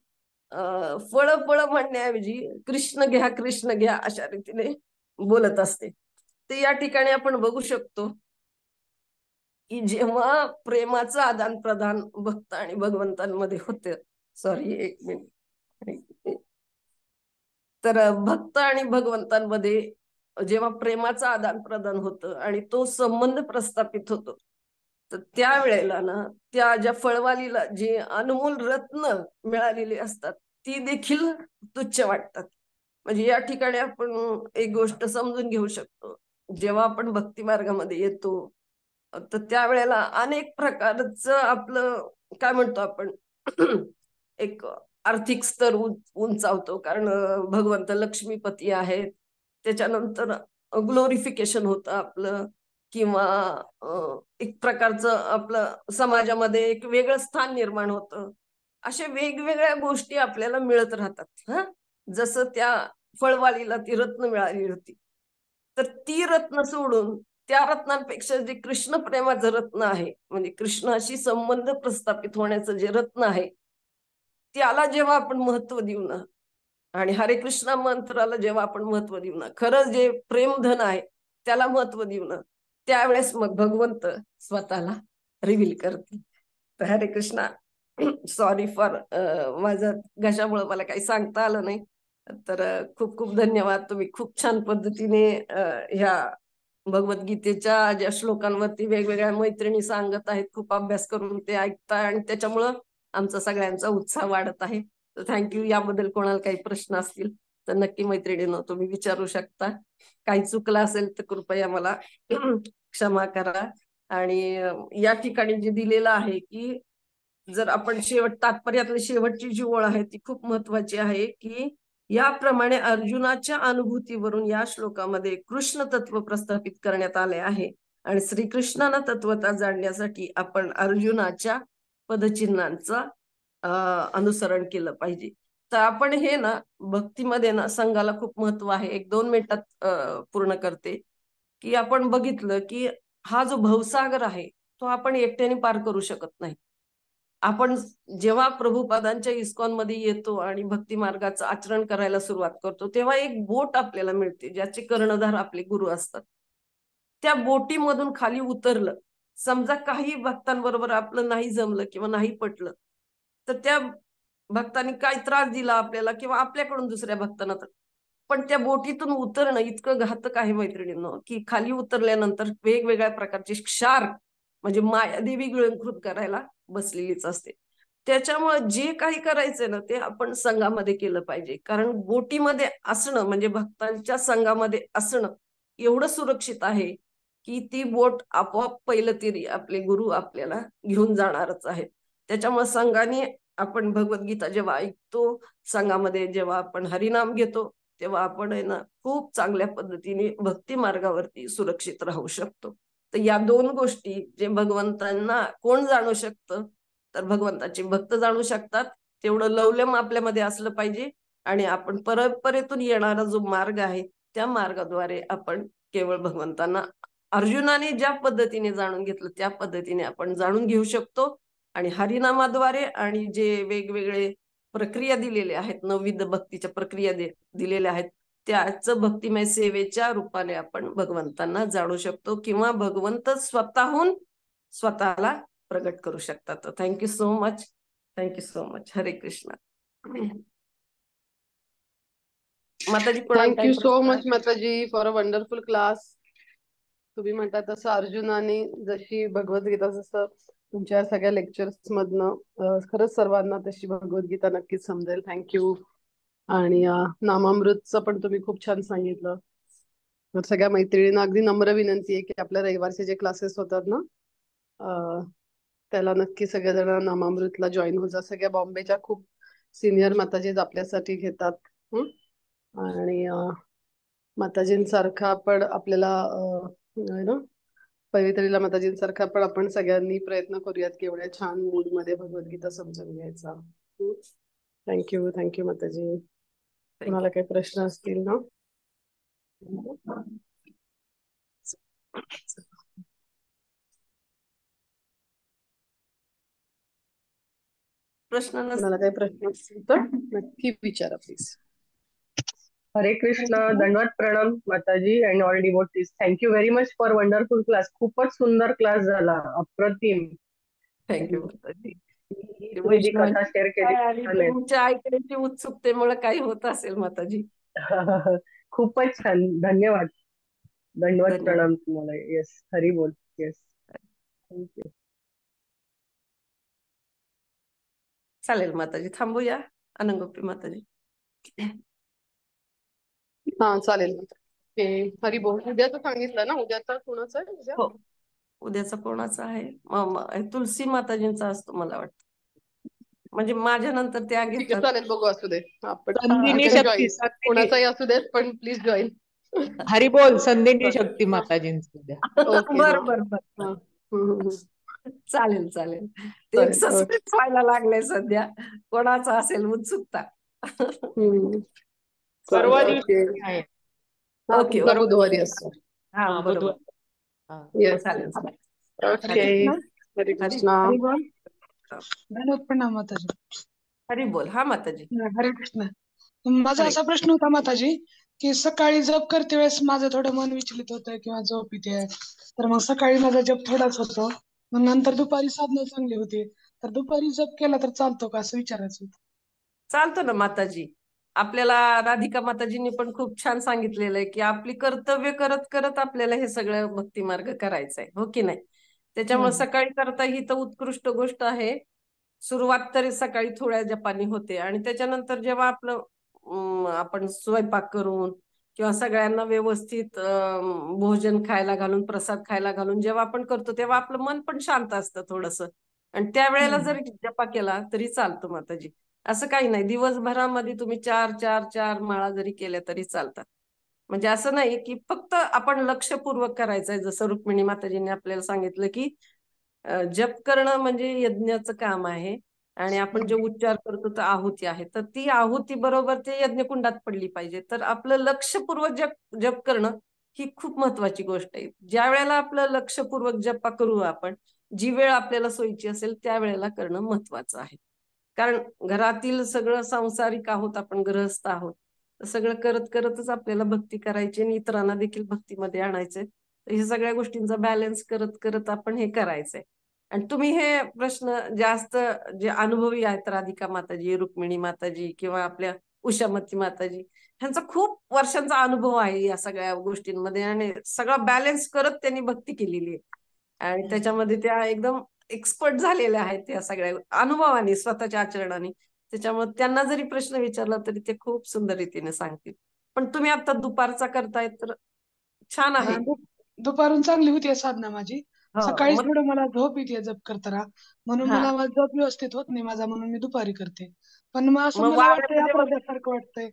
फळ फळ म्हणण्याऐवजी कृष्ण घ्या कृष्ण घ्या अशा रीतीने बोलत असते. ते या ठिकाणी आपण बघू शकतो की जेव्हा प्रेमाचं आदान प्रदान भक्त आणि भगवंतांमध्ये होते. सॉरी, एक मिनिट. तर भक्त आणि भगवंतांमध्ये जेव्हा प्रेमाचं आदान प्रदान होतं आणि तो संबंध प्रस्थापित होतो, तर त्यावेळेला ना त्या ज्या फळवालीला जे अनमोल रत्न मिळालेली असतात ती देखील तुच्छ वाटतात. म्हणजे या ठिकाणी आपण एक गोष्ट समजून घेऊ शकतो. जेव्हा आपण भक्ती मार्गामध्ये येतो, तर त्यावेळेला अनेक प्रकारचं आपलं काय म्हणतो आपण एक आर्थिक स्तर उंचावतो. कारण भगवंत लक्ष्मीपती आहेत. त्याच्यानंतर ग्लोरिफिकेशन होतं आपलं, किंवा एक प्रकारचं आपलं समाजामध्ये एक वेगळं स्थान निर्माण होतं. अशा वेगवेगळ्या गोष्टी आपल्याला मिळत राहतात. जसं त्या फळवालीला ती रत्न मिळाली होती. तर ती रत्न सोडून त्या रत्नांपेक्षा जे कृष्ण प्रेमाचं रत्न आहे, म्हणजे कृष्णाशी संबंध प्रस्थापित होण्याचं जे रत्न आहे, त्याला जेव्हा आपण महत्व देऊ ना, आणि हरे कृष्णा मंत्राला जेव्हा आपण महत्व देऊ ना, खरंच जे प्रेमधन आहे त्याला महत्व देऊ ना, त्यावेळेस मग भगवंत स्वतःला रिव्हील करते. तर हरे कृष्णा. सॉरी फॉर माझं घशामुळे मला काही सांगता आलं नाही. तर खूप खूप धन्यवाद. तुम्ही खूप छान पद्धतीने ह्या भगवद्गीतेच्या ज्या श्लोकांवरती वेगवेगळ्या मैत्रिणी सांगत आहेत, खूप अभ्यास करून ते ऐकताय, आणि त्याच्यामुळं आमचा सगळ्यांचा उत्साह वाढत आहे. तर थँक्यू. याबद्दल कोणाला काही प्रश्न असतील तर नक्की मैत्रिणींनो तुम्ही विचारू शकता. काही चुकलं असेल तर कृपया मला क्षमा करा. आणि या ठिकाणी जे दिलेलं आहे की जर आपण तात्पर्यातली शेवटची जी ओळ आहे ती खूप महत्वाची आहे, की याप्रमाणे अर्जुनाच्या अनुभूतीवरून या श्लोकामध्ये कृष्ण तत्व प्रस्थापित करण्यात आले आहे. आणि श्रीकृष्णाला तत्वता जाणण्यासाठी आपण अर्जुनाच्या पदचिन्हांचा अनुसरण केलं पाहिजे. तर आपण हे ना भक्तीमध्ये ना संघाला खूप महत्व आहे. 1-2 मिनिटात पूर्ण करते. की आपण बघितलं की हा जो भवसागर आहे तो आपण एकट्याने पार करू शकत नाही. आपण जेव्हा प्रभुपादांच्या इस्कॉन मध्ये येतो आणि भक्ती मार्गाचं आचरण करायला सुरुवात करतो, तेव्हा एक बोट आपल्याला मिळते ज्याचे कर्णधार आपले गुरु असतात. त्या बोटीमधून खाली उतरलं, समजा काही भक्तांबरोबर आपलं नाही जमलं किंवा नाही पटलं, तर त्या भक्तांनी काय त्रास दिला आपल्याला किंवा आपल्याकडून दुसऱ्या भक्तांना, पण त्या बोटीतून उतरणं इतकं घातक आहे मैत्रिणींनो, की खाली उतरल्यानंतर वेगवेगळ्या प्रकारची क्षार म्हणजे मायादेवी गिळंकृत करायला बसलेलीच असते. त्याच्यामुळे जे काही करायचंय ना ते आपण संघामध्ये केलं पाहिजे. कारण बोटीमध्ये असणं म्हणजे भक्तांच्या संघामध्ये असणं एवढं सुरक्षित आहे की ती बोट आपोआप पहिलं तरी आपले गुरु आपल्याला घेऊन जाणारच आहेत. त्याच्यामुळे संघाने आपण भगवद्गीता जेव्हा ऐकतो, संघामध्ये जेव्हा आपण हरिनाम घेतो, तेव्हा आपण आहे ना खूप चांगल्या पद्धतीने भक्ती मार्गावरती सुरक्षित राहू शकतो. तर या दोन गोष्टी जे भगवंतांना कोण जाणू शकतं, तर भगवंताचे भक्त जाणू शकतात. तेवढं लवलम आपल्यामध्ये असलं पाहिजे आणि आपण परंपरेतून येणारा जो मार्ग आहे त्या मार्गाद्वारे आपण केवळ भगवंतांना अर्जुनाने ज्या पद्धतीने जाणून घेतलं त्या पद्धतीने आपण जाणून घेऊ शकतो. आणि हरिनामाद्वारे आणि जे वेगवेगळे प्रक्रिया दिलेल्या आहेत, नवविध भक्तीच्या प्रक्रिया दिलेल्या आहेत, त्याच भक्तिमय सेवेच्या रूपाने आपण भगवंतांना जाणू शकतो किंवा भगवंत स्वतःहून स्वतःला प्रगट करू शकतात. तर thank you so much. Thank you so much. हरे कृष्ण. माताजी कोणाला काही थँक्यू सो प्रश्न आहे? मच माताजी फॉर अ वंडरफुल क्लास. तुम्ही म्हणता तसं अर्जुनाने जशी भगवद्गीता, जसं तुमच्या सगळ्या लेक्चर्स मधनं खरंच सर्वांना तशी भगवद्गीता नक्कीच समजेल. थँक्यू. आणि नामामृतचं पण तुम्ही खूप छान सांगितलं. तर सगळ्या मैत्रिणींना अगदी नम्र विनंती आहे की आपल्या रविवारचे जे क्लासेस होतात ना, त्याला नक्की सगळ्या जण नामामृतला जॉईन होत जा. सगळ्या बॉम्बेच्या खूप सिनियर माताजीज आपल्यासाठी घेतात. आणि माताजींसारखा पण आपल्याला पवित्रीला माताजींसारखा पण आपण सगळ्यांनी प्रयत्न करूयात की एवढ्या छान मूड मध्ये भगवद्गीता समजून घ्यायचा. थँक्यू. थँक्यू माताजी. कोणाला काही प्रश्न असतील ना? प्रश्न कोणाला काही प्रश्न असतील तर नक्की विचारा प्लीज. हरे कृष्ण. दंडवत प्रणाम माताजी and all devotees. Thank you very much for wonderful class. खूपच सुंदर क्लास झाला. अप्रतिम. थँक्यू माताजी. तुम्ही जी कथा शेअर केली तुमच्या ऐकण्याची उत्सुकतेमुळे काही होत असेल माताजी. खूपच छान. धन्यवाद. दंडवत धन्यवाद. प्रणाम तुम्हाला. येस. हरी बोल. येस. थँक्यू. चालेल माताजी, थांबूया. अनंगोपी माताजी. हा चालेल. हरी बोल. उद्याचं सांगितलं ना? उद्याचा कोणाचा आहे? उद्या हो, उद्याचा कोणाचा आहे? तुलसी माताजींचा असतो मला वाटतं. म्हणजे माझ्या नंतर त्या ठीक आहे, घेतात. चालेल, बघू. असू दे. आपण संदिनी शक्ती. कोणाचाही असू देत, पण प्लीज जॉईन. हरी बोल. संदिनी शक्ती माताजींचं उद्या. ओके. बर बर बर. चालेल चालेल. ते एक सस्पेन्स व्हायला लागलंय सध्या, कोणाचा असेल उत्सुकता. परवा ओके. दिवशी आहे. ओके तुमचा ओके. बुधवारी असतो. हा बरोबर. बुधवार. येस. चालेल चालेल. ओके. हरे कृष्णा. हरी बोल. धन्यवाद. प्रणाम माताजी. हरी बोल. हा माताजी. हरे कृष्ण. माझा हरे. असा प्रश्न होता माताजी, की सकाळी जप करते वेळेस माझं थोडं मन विचलित होतं किंवा झोप येते, तर मग सकाळी माझा जप थोडाच होतो, मग नंतर दुपारी साधना चांगली होती, तर दुपारी जप केला तर चालतो का असं विचारायचं होतं. चालतो ना माताजी. आपल्याला राधिका माताजींनी पण खूप छान सांगितलेलं आहे की आपली कर्तव्य करत करत आपल्याला हे सगळं भक्ती मार्ग करायचा आहे, हो की नाही? त्याच्यामुळे सकाळी करता ही तर उत्कृष्ट गोष्ट आहे. सुरुवात तरी सकाळी थोड्या जपानी होते आणि त्याच्यानंतर जेव्हा आपण स्वयंपाक करून किंवा सगळ्यांना व्यवस्थित भोजन खायला घालून, प्रसाद खायला घालून जेव्हा आपण करतो तेव्हा आपलं मन पण शांत असतं थोडस. आणि त्यावेळेला जरी जपा केला तरी चालतो माताजी. असं काही नाही, दिवसभरामध्ये तुम्ही 4 माळा जरी केल्या तरी चालतात. म्हणजे असं नाही की फक्त आपण लक्षपूर्वक करायचंय. जसं रुक्मिणी माताजींनी आपल्याला सांगितलं की जप करणं म्हणजे यज्ञाचं काम आहे आणि आपण जे उच्चार करतो तर आहुती आहे, तर ती आहुती बरोबर ते यज्ञकुंडात पडली पाहिजे. तर आपलं लक्षपूर्वक जप जप करणं ही खूप महत्वाची गोष्ट आहे. ज्या वेळेला आपलं लक्षपूर्वक जप करू आपण, जी वेळ आपल्याला सोयीची असेल त्या वेळेला करणं महत्वाचं आहे. कारण घरातील सगळं सांसारिक आहोत, आपण गृहस्थ आहोत, सगळं करत करतच आपल्याला भक्ती करायची आणि इतरांना देखील भक्तीमध्ये आणायचंय. तर हे सगळ्या गोष्टींचा बॅलन्स करत करत आपण हे करायचंय. आणि तुम्ही हे प्रश्न जास्त जे अनुभवी आहेत, राधिका माताजी, रुक्मिणी माताजी किंवा आपल्या उषामती माताजी, ह्यांचा खूप वर्षांचा अनुभव आहे या सगळ्या गोष्टींमध्ये आणि सगळा बॅलन्स करत त्यांनी भक्ती केलेली आहे. आणि त्याच्यामध्ये त्या एकदम एक्सपर्ट झालेल्या आहेत या सगळ्या अनुभवाने, स्वतःच्या आचरणाने. त्याच्यामुळे त्यांना जरी प्रश्न विचारला तरी ते खूप सुंदर रीतीने सांगतील. पण तुम्ही आता दुपारचा करताय तर छान आहे. दुपारून चांगली होती साधना माझी. हो सकाळी मग थोडं मला झोप येते जप करताना, म्हणून हा मला झोप व्यवस्थित होत नाही माझा, म्हणून मी दुपारी करते. पण मग असं मग मला वाटतंय वाड्यामध्ये मग अपराध्यासारखं वाटतंय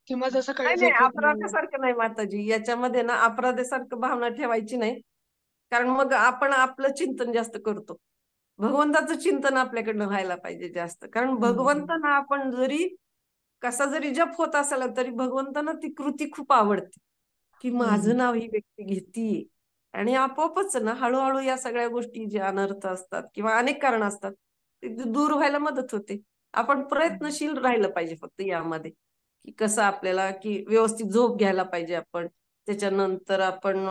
की माझं नाही सकाळी नाही, झोप होत नाही. अपराधासारखं नाही माताजी. याच्यामध्ये ना अपराधासारखं भावना ठेवायची नाही. कारण मग आपण आपलं चिंतन जास्त करतो. भगवंताचं चिंतन आपल्याकडनं व्हायला पाहिजे जास्त. कारण भगवंतांना आपण जरी कसा जरी जप होत असेल तरी भगवंतांना ती कृती खूप आवडते, की माझं नाव ही व्यक्ती घेतीये. आणि आपोआपच ना हळूहळू या सगळ्या गोष्टी जे अनर्थ असतात किंवा अनेक कारण असतात ते दूर व्हायला मदत होते. आपण प्रयत्नशील राहिलं पाहिजे फक्त यामध्ये, की कसं आपल्याला की व्यवस्थित झोप घ्यायला पाहिजे आपण. त्याच्यानंतर आपण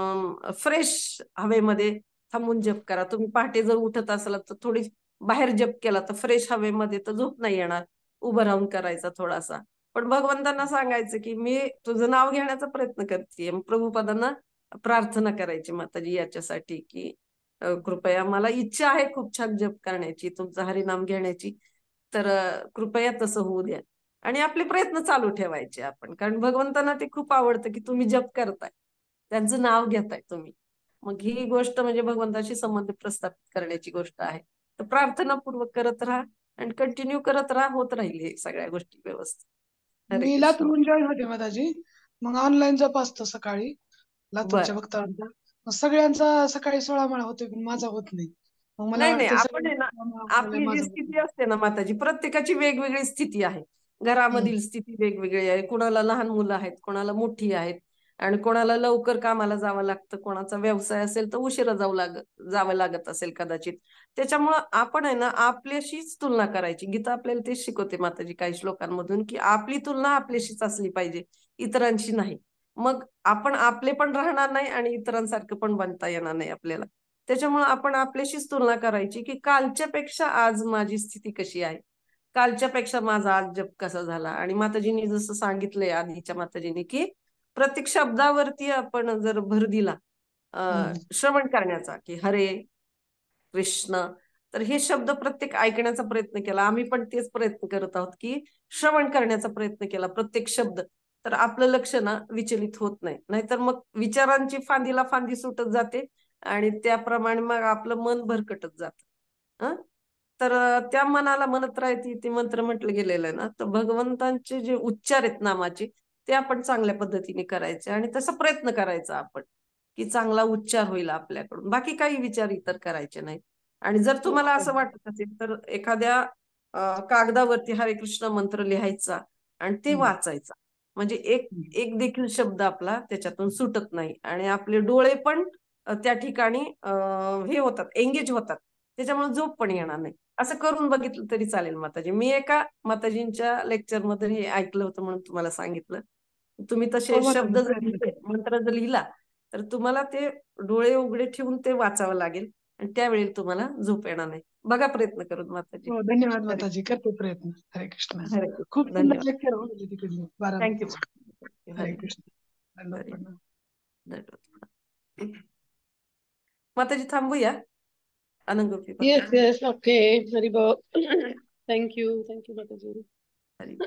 फ्रेश हवेमध्ये थांबून जप करा. तुम्ही पहाटे जर उठत असाल तर थोडी बाहेर जप केला तर फ्रेश हवेमध्ये तर झोप नाही येणार. उभं राहून करायचा थोडासा. पण भगवंतांना सांगायचं की मी तुझं नाव घेण्याचा प्रयत्न करते. प्रभुपादांना प्रार्थना करायची माताजी याच्यासाठी की कृपया मला इच्छा आहे खूप छान जप करण्याची, तुमचं हरिनाम घेण्याची, तर कृपया तसं होऊ द्या. आणि आपले प्रयत्न चालू ठेवायचे आपण, कारण भगवंतांना ते खूप आवडतं की तुम्ही जप करताय, त्यांचं नाव घेताय तुम्ही. मग ही गोष्ट म्हणजे भगवंताशी संबंध प्रस्थापित करण्याची गोष्ट आहे. तर प्रार्थनापूर्वक करत राहा आणि कंटिन्यू करत राहा, होत राहील हे सगळ्या गोष्टी व्यवस्थित. हरे मी कृष्ण. लातूरून जॉईन होते माताजी. मग ऑनलाईन जप असतो सकाळी लातूरच्या बरं. भक्तांचा. मग सगळ्यांचा सकाळी 16 माळा होते पण माझा होत नाही. मग मला नाही नाही, वाटतं आपण आहे ना, सगळ्यांना आपली जी माझा होत स्थिती नाही. असते ना माताजी, प्रत्येकाची वेगवेगळी स्थिती आहे. हम्म. घरामधील स्थिती वेगवेगळी आहे. कोणाला लहान मुलं आहेत, कोणाला मोठी आहेत, आणि कोणाला लवकर कामाला जावं लागतं, कोणाचा व्यवसाय असेल तर उशिरा जावं लागत असेल कदाचित. त्याच्यामुळं आपण आहे ना आपल्याशीच तुलना करायची. गीता आपल्याला तेच शिकवते माताजी काही श्लोकांमधून, की आपली तुलना आपल्याशीच असली पाहिजे, इतरांशी नाही. मग आपण आपले पण राहणार नाही आणि इतरांसारखं पण बनता येणार नाही आपल्याला. त्याच्यामुळे आपण आपल्याशीच तुलना करायची, की कालच्या पेक्षा आज माझी स्थिती कशी आहे, कालच्या पेक्षा माझा आज जप कसा झाला. आणि माताजींनी जसं सांगितलंय आधीच्या माताजींनी, की प्रत्येक शब्दावरती आपण जर भर दिला श्रवण करण्याचा, की हरे कृष्ण, तर हे शब्द प्रत्येक ऐकण्याचा प्रयत्न केला. आम्ही पण तेच प्रयत्न करत आहोत, की श्रवण करण्याचा प्रयत्न केला प्रत्येक शब्द, तर आपलं लक्ष ना विचलित होत नाही. नाहीतर मग विचारांची फांदीला फांदी सुटत जाते आणि त्याप्रमाणे मग आपलं मन भरकटत जातं. तर त्या मनाला मनत राहते ते मंत्र म्हटलं गेलेलं आहे ना, तर भगवंतांचे जे उच्चार आहेत नामाचे ते आपण चांगल्या पद्धतीने करायचे आणि तसा प्रयत्न करायचा आपण, की चांगला उच्चार होईल आपल्याकडून. बाकी काही विचार इतर करायचे नाही. आणि जर हो तुम्हाला असं माताजी. वाटत असेल तर एखाद्या कागदावरती हरे कृष्ण मंत्र लिहायचा आणि ते हम्म. वाचायचा. म्हणजे एक हम्म. एक देखील शब्द आपला त्याच्यातून सुटत नाही आणि आपले डोळे पण त्या ठिकाणी हे होतात, एंगेज होतात. त्याच्यामुळे झोप पण येणार नाही. असं करून बघितलं तरी चालेल माताजी. मी एका माताजींच्या लेक्चरमध्ये हे ऐकलं होतं म्हणून तुम्हाला सांगितलं. तुम्ही तसे हो शब्द माताजी जर प्रयत्न लिहिले, करते. मंत्र जर लिहिला, तर तुम्हाला ते डोळे उघडे ठेवून ते वाचावं लागेल आणि त्यावेळी तुम्हाला झोप येणार नाही. बघा प्रयत्न करून माताजी. हो धन्यवाद हरे माताजी, करते प्रयत्न. हरे कृष्ण. हरे खूप कृष्ण. सुंदर धन्यवाद. लेक्चर होते तिकडले थँक्यू. बारामतीचे. हरे हरे कृष्ण. दंडवत हरे प्रणाम. धन्यवाद. माताजी थांबूया. अनंगोपी येस भक्त. येस ओके हरिबो. थँक्यू माताजी. हरी.